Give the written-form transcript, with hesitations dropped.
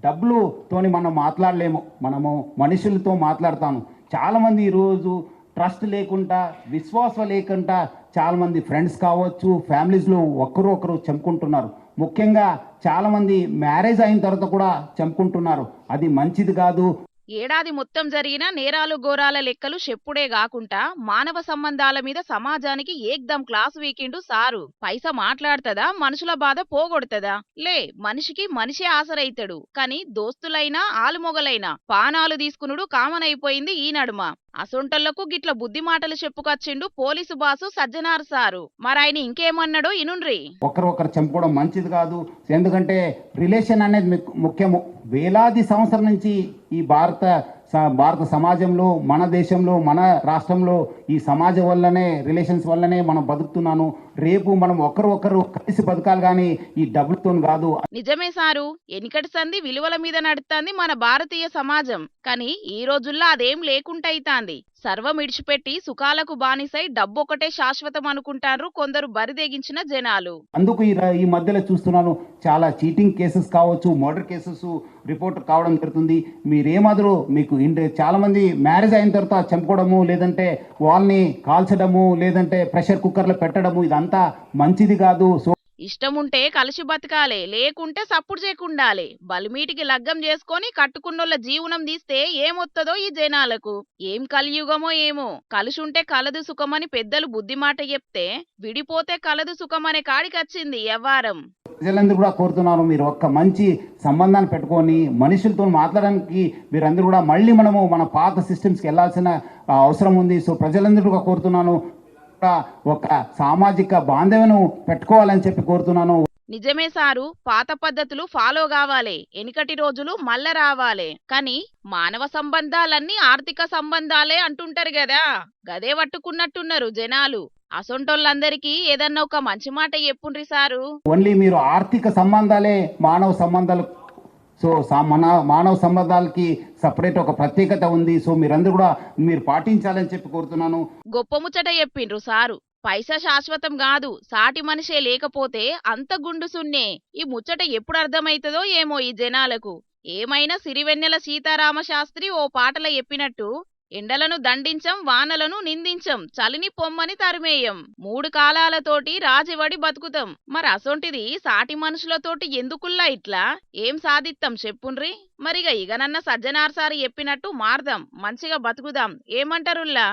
డబ్బులుతోని మనం మాట్లాడలేము. మనము మనుషులతో మాట్లాడతాను. చాలామంది ఈరోజు ట్రస్ట్ లేకుండా, విశ్వాసం లేకుండా చాలామంది ఫ్రెండ్స్ కావచ్చు, ఫ్యామిలీస్‌లో ఒకరు ఒకరు చంపుకుంటున్నారు. ముఖ్యంగా చాలామంది మ్యారేజ్ అయిన తర్వాత కూడా చంపుకుంటున్నారు. అది మంచిది కాదు. ఏడాది మొత్తం జరిగిన నేరాలు ఘోరాల లెక్కలు చెప్పుడే గాకుంటా మానవ సంబంధాల మీద సమాజానికి ఏక్దం క్లాసు వీకిండు సారు. పైస మాట్లాడుతదా, మనుషుల బాధ పోగొడుతదా? లే, మనిషికి మనిషే ఆసరైతడు. కాని దోస్తులైనా ఆలుమొగలైనా పానాలు తీసుకునుడు కామన్ అయిపోయింది ఈ నడుమ. అసొంటోళ్లకు గిట్ల బుద్ధి మాటలు చెప్పుకొచ్చిండు పోలీసు బాసు సజ్జనార్ సారు. మరాయన ఇంకేమన్నాడో ఇనుండ్రి. ఒకరు చంపుకోవడం మంచిది కాదు. ఎందుకంటే రిలేషన్ అనేది ముఖ్యము. వేలాది సంవత్సరం నుంచి ఈ భారత సమాజంలో, మన దేశంలో, మన రాష్ట్రంలో ఈ సమాజం వల్లనే, రిలేషన్స్ వల్లనే మనం బతుకుతున్నాను. రేపు మనం ఒకరు కలిసి బతకాలి, కానీ ఈ డబ్బులతో కాదు. నిజమే సారు, ఎనికటి సంధి విలువల మీద నడుస్తాంది మన భారతీయ సమాజం. కానీ ఈ రోజుల్లో అదేం లేకుంటైతాంది. సర్వం ఇడిచిపెట్టి సుఖాలకు బానిసై డబ్బొకటే శాశ్వతం అనుకుంటారు కొందరు బరిదెగించిన జనాలు. అందుకు ఈ మధ్యలో చూస్తున్నాను, చాలా చీటింగ్ కేసెస్ కావచ్చు, మర్డర్ కేసెస్ రిపోర్ట్ కావడం జరుగుతుంది. మీరేమాదరు మీకు చాలా మంది మ్యారేజ్ అయిన తర్వాత చంపుకోవడము, లేదంటే వాళ్ళని కాల్చడము, లేదంటే ప్రెషర్ కుక్కర్లో పెట్టడము, ఇదంతా మంచిది కాదు. సో ఇష్టముంటే కలిసి బతకాలే, లేకుంటే సప్పుడు చేయకుండాలే. బలిమీటికి లగ్గం చేసుకొని కట్టుకున్నోళ్ళ జీవనం తీస్తే ఏమొత్తదో ఈ జనాలకు. ఏం కలియుగమో ఏమో. కలుసుంటే కలదు సుఖమని పెద్దలు బుద్ధి మాట చెప్తే, విడిపోతే కలదు సుఖమనే కాడికచ్చింది వ్యవహారం. ప్రజలందరూ కూడా కోరుతున్నారు, మీరు ఒక్క మంచి సంబంధాన్ని పెట్టుకొని మనుషులతో మాట్లాడడానికి మీరందరూ కూడా మళ్ళీ మనము మన పాత సిస్టమ్స్కి వెళ్ళాల్సిన అవసరం ఉంది. సో ప్రజలందరూ కూడా కోరుతున్నాను, ఒక సామాజిక బాంధవ్యను పెట్టుకోవాలని చెప్పి కోరుతున్నాను. నిజమే సారు, పాత పద్ధతులు ఫాలో కావాలే, ఎనికటి రోజులు మళ్ళా రావాలే. కానీ మానవ సంబంధాలన్నీ ఆర్థిక సంబంధాలే అంటుంటారు గదా, గదే పట్టుకున్నట్టున్నారు జనాలు. అసొంటోళ్ళందరికీ ఏదన్నా ఒక మంచి మాట చెప్పుండ్రి సారు. ఓన్లీ మీరు ఆర్థిక సంబంధాలే మానవ సంబంధాలు. సో మన మానవ సంబంధాలకి సపరేట్ ఒక ప్రత్యేకత ఉంది. సో మీరందరూ కూడా మీరు పాటించాలని చెప్పి కోరుతున్నాను. గొప్ప ముచ్చట చెప్పిండ్రు సారు. పైసా శాశ్వతం కాదు, సాటి మనిషే లేకపోతే అంత గుండు సున్నే. ఈ ముచ్చట ఎప్పుడు అర్థమైతదో ఏమో ఈ జనాలకు. ఏమైనా సిరివెన్నెల సీతారామ శాస్త్రి ఓ పాటల చెప్పినట్టు, ఎండలను దండించం, వానలను నిందించం, చలిని పొమ్మని తరిమేయం, మూడు కాలాలతోటి రాజువడి బతుకుతాం. మరి అసొంటిది సాటి మనుషులతోటి ఎందుకుల్లా ఇట్లా? ఏం సాధిత్తం చెప్పుండ్రి. మరిగా ఇగనన్న సజ్జనార్ సారి చెప్పినట్టు మారదాం, మంచిగా బతుకుదాం. ఏమంటారుల్లా?